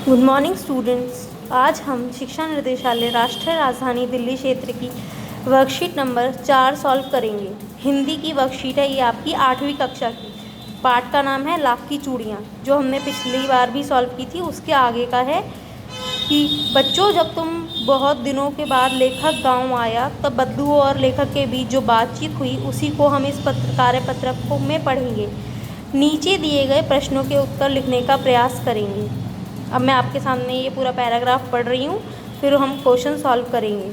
Good morning students. आज हम शिक्षा निर्देशालय राष्ट्रीय राजधानी दिल्ली क्षेत्र की वर्कशीट नंबर 4 सॉल्व करेंगे। हिंदी की वर्कशीट है, ये आपकी 8वीं कक्षा की। पाठ का नाम है लाख की चूड़ियाँ, जो हमने पिछली बार भी सॉल्व की थी। उसके आगे का है कि बच्चों, जब तुम बहुत दिनों के बाद लेखक गांव आया, तब बद्दू और लेखक के बीच जो बातचीत हुई उसी को हम इस कार्यपत्रक में पढ़ेंगे। नीचे दिए गए प्रश्नों के उत्तर लिखने का प्रयास करेंगे। अब मैं आपके सामने ये पूरा पैराग्राफ पढ़ रही हूँ, फिर हम क्वेश्चन सॉल्व करेंगे।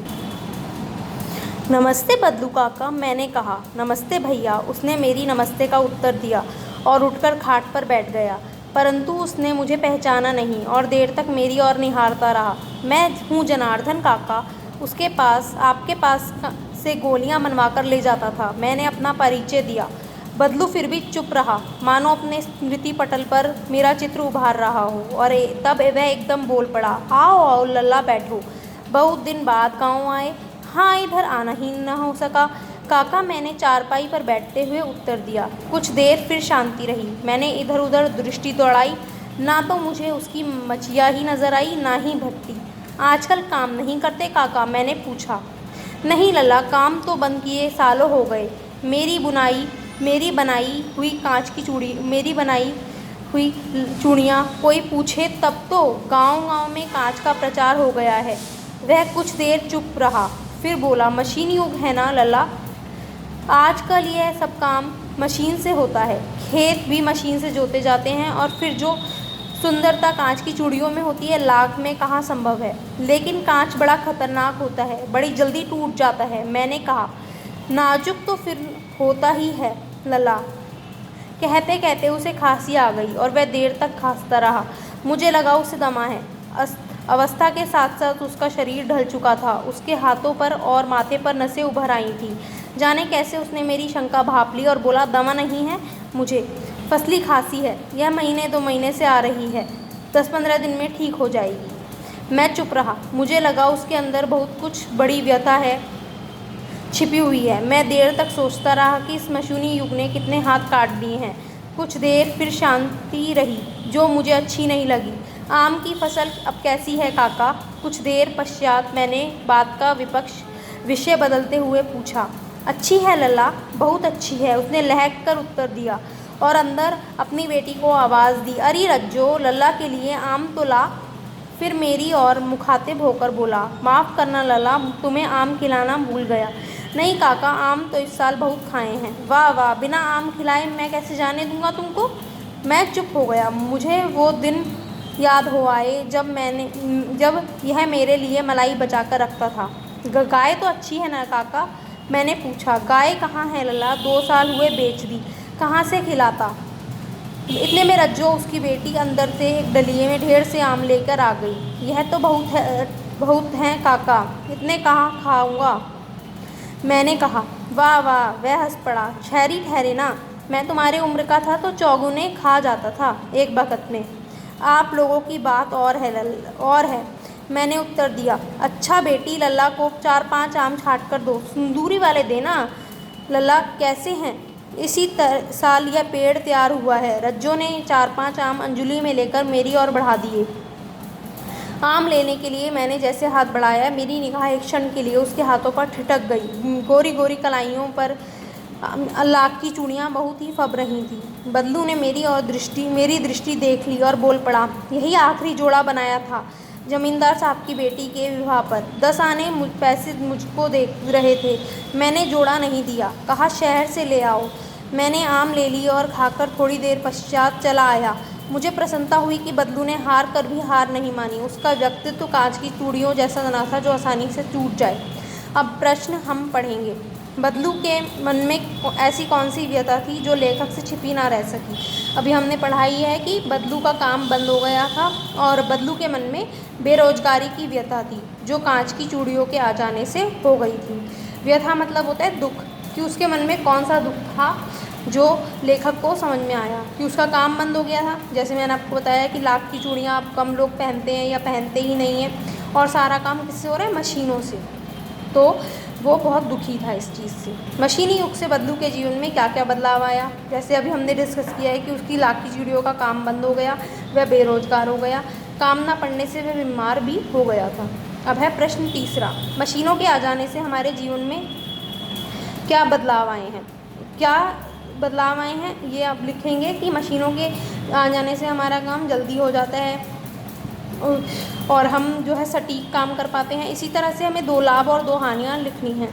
नमस्ते बदलू काका, मैंने कहा। नमस्ते भैया, उसने मेरी नमस्ते का उत्तर दिया और उठकर खाट पर बैठ गया। परंतु उसने मुझे पहचाना नहीं और देर तक मेरी ओर निहारता रहा। मैं हूँ जनार्दन काका, उसके पास आपके पास से गोलियां मनवाकर ले जाता था। मैंने अपना परिचय दिया। बदलू फिर भी चुप रहा, मानो अपने स्मृति पटल पर मेरा चित्र उभार रहा हो। और तब वह एकदम बोल पड़ा, आओ आओ लल्ला, बैठो। बहुत दिन बाद गांव आए? हाँ, इधर आना ही न हो सका काका, मैंने चारपाई पर बैठते हुए उत्तर दिया। कुछ देर फिर शांति रही। मैंने इधर उधर दृष्टि दौड़ाई, ना तो मुझे उसकी मचिया ही नजर आई, ना ही भट्टी। आजकल काम नहीं करते काका, मैंने पूछा। नहीं लल्ला, काम तो बंद किए सालों हो गए। मेरी बनाई हुई चूड़ियाँ कोई पूछे तब तो गांव-गांव में कांच का प्रचार हो गया है। वह कुछ देर चुप रहा, फिर बोला, मशीन युग है ना लल्ला, आजकल यह सब काम मशीन से होता है। खेत भी मशीन से जोते जाते हैं और फिर जो सुंदरता कांच की चूड़ियों में होती है, लाख में कहाँ संभव है। लेकिन कांच बड़ा खतरनाक होता है, बड़ी जल्दी टूट जाता है। मैंने कहा, नाजुक तो फिर होता ही है लला। कहते कहते उसे खांसी आ गई और वह देर तक खांसता रहा। मुझे लगा उसे दमा है। अवस्था के साथ साथ उसका शरीर ढल चुका था। उसके हाथों पर और माथे पर नसें उभर आई थीं। जाने कैसे उसने मेरी शंका भांप ली और बोला, दमा नहीं है मुझे, फसली खांसी है। यह महीने 2 महीने से आ रही है, 10-15 दिन में ठीक हो जाएगी। मैं चुप रहा। मुझे लगा उसके अंदर बहुत कुछ बड़ी व्यथा है, छिपी हुई है। मैं देर तक सोचता रहा कि इस मशीनी युग ने कितने हाथ काट दिए हैं। कुछ देर फिर शांति रही, जो मुझे अच्छी नहीं लगी। आम की फसल अब कैसी है काका? कुछ देर पश्चात मैंने बात का विषय बदलते हुए पूछा। अच्छी है लल्ला, बहुत अच्छी है, उसने लहक कर उत्तर दिया और अंदर अपनी बेटी को आवाज़ दी, अरे रज्जो, लल्ला के लिए आम तो ला। फिर मेरी ओर मुखातिब होकर बोला, माफ़ करना लल्ला, तुम्हें आम खिलाना भूल गया। नहीं काका, आम तो इस साल बहुत खाए हैं। वाह वाह, बिना आम खिलाए मैं कैसे जाने दूंगा तुमको। मैं चुप हो गया। मुझे वो दिन याद हो आए जब यह मेरे लिए मलाई बचा कर रखता था। गाय तो अच्छी है ना काका, मैंने पूछा। गाय कहाँ है लल्ला, 2 साल हुए बेच दी। कहाँ से खिलाता। इतने में रज्जो, उसकी बेटी, अंदर से एक डलिये में ढेर से आम लेकर आ गई। यह तो बहुत हैं काका, इतने कहाँ खाऊंगा। मैंने कहा। वाह वाह, वह हंस पड़ा। ठहरे ना, मैं तुम्हारी उम्र का था तो चौगुने खा जाता था एक बखत में। आप लोगों की बात और है, मैंने उत्तर दिया। अच्छा बेटी, लल्ला को 4-5 आम छाँट कर दो, सिंदूरी वाले देना। लल्ला कैसे हैं? इसी साल यह पेड़ तैयार हुआ है। रज्जो ने 4-5 आम अंजुली में लेकर मेरी ओर बढ़ा दिए। आम लेने के लिए मैंने जैसे हाथ बढ़ाया, मेरी निगाह एक क्षण के लिए उसके हाथों पर ठिठक गई। गोरी गोरी कलाइयों पर लाख की चूड़ियाँ बहुत ही फब रही थीं। बदलू ने मेरी दृष्टि देख ली और बोल पड़ा, यही आखिरी जोड़ा बनाया था जमींदार साहब की बेटी के विवाह पर। 10 आने पैसे मुझको दे रहे थे, मैंने जोड़ा नहीं दिया। कहा शहर से ले आओ। मैंने आम ले ली और खाकर थोड़ी देर पश्चात चला आया। मुझे प्रसन्नता हुई कि बदलू ने हार कर भी हार नहीं मानी। उसका व्यक्तित्व कांच की चूड़ियों जैसा ना था जो आसानी से टूट जाए। अब प्रश्न हम पढ़ेंगे। बदलू के मन में ऐसी कौन सी व्यथा थी जो लेखक से छिपी ना रह सकी। अभी हमने पढ़ाई है कि बदलू का काम बंद हो गया था और बदलू के मन में बेरोजगारी की व्यथा थी, जो कांच की चूड़ियों के आ जाने से हो गई थी। व्यथा मतलब होता है दुख, कि उसके मन में कौन सा दुख था जो लेखक को समझ में आया कि उसका काम बंद हो गया था। जैसे मैंने आपको बताया कि लाख की चूड़ियाँ अब कम लोग पहनते हैं या पहनते ही नहीं हैं और सारा काम किससे हो रहा है, मशीनों से। तो वो बहुत दुखी था इस चीज़ से। मशीनी युग से बदलू के जीवन में क्या क्या बदलाव आया, जैसे अभी हमने डिस्कस किया है कि उसकी लाख की चूड़ियों का काम बंद हो गया, वह बेरोजगार हो गया। काम न पड़ने से वह बीमार भी हो गया था। अब है प्रश्न तीसरा, मशीनों के आ जाने से हमारे जीवन में क्या बदलाव आए हैं। क्या बदलाव आए हैं ये आप लिखेंगे कि मशीनों के आ जाने से हमारा काम जल्दी हो जाता है और हम जो है सटीक काम कर पाते हैं। इसी तरह से हमें 2 लाभ और 2 हानियाँ लिखनी हैं।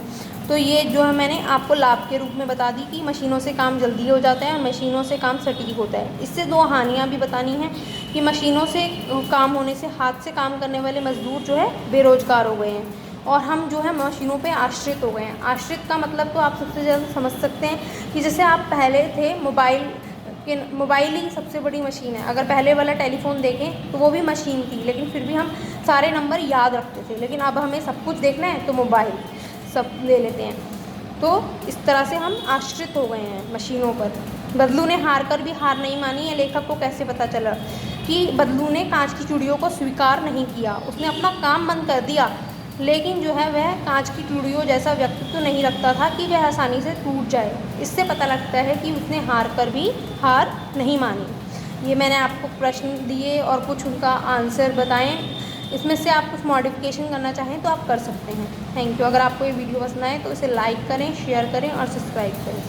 तो ये जो है मैंने आपको लाभ के रूप में बता दी कि मशीनों से काम जल्दी हो जाता है और मशीनों से काम सटीक होता है। इससे 2 हानियाँ भी बतानी हैं कि मशीनों से काम होने से हाथ से काम करने वाले मज़दूर जो है बेरोज़गार हो गए हैं और हम जो है मशीनों पे आश्रित हो गए हैं। आश्रित का मतलब तो आप सबसे ज़्यादा समझ सकते हैं कि जैसे आप पहले थे मोबाइल ही सबसे बड़ी मशीन है। अगर पहले वाला टेलीफोन देखें तो वो भी मशीन थी, लेकिन फिर भी हम सारे नंबर याद रखते थे। लेकिन अब हमें सब कुछ देखना है तो मोबाइल सब ले लेते हैं। तो इस तरह से हम आश्रित हो गए हैं मशीनों पर। बदलू ने हार कर भी हार नहीं मानी। ये लेखक को कैसे पता चला कि बदलू ने कांच की चूड़ियों को स्वीकार नहीं किया। उसने अपना काम बंद कर दिया, लेकिन जो है वह कांच की चूड़ियों जैसा व्यक्तित्व नहीं रखता था कि वह आसानी से टूट जाए। इससे पता लगता है कि उसने हार कर भी हार नहीं मानी। ये मैंने आपको प्रश्न दिए और कुछ उनका आंसर बताएं। इसमें से आप कुछ मॉडिफिकेशन करना चाहें तो आप कर सकते हैं। Thank you. अगर आपको ये वीडियो पसंद आए तो इसे लाइक करें, शेयर करें और सब्सक्राइब करें।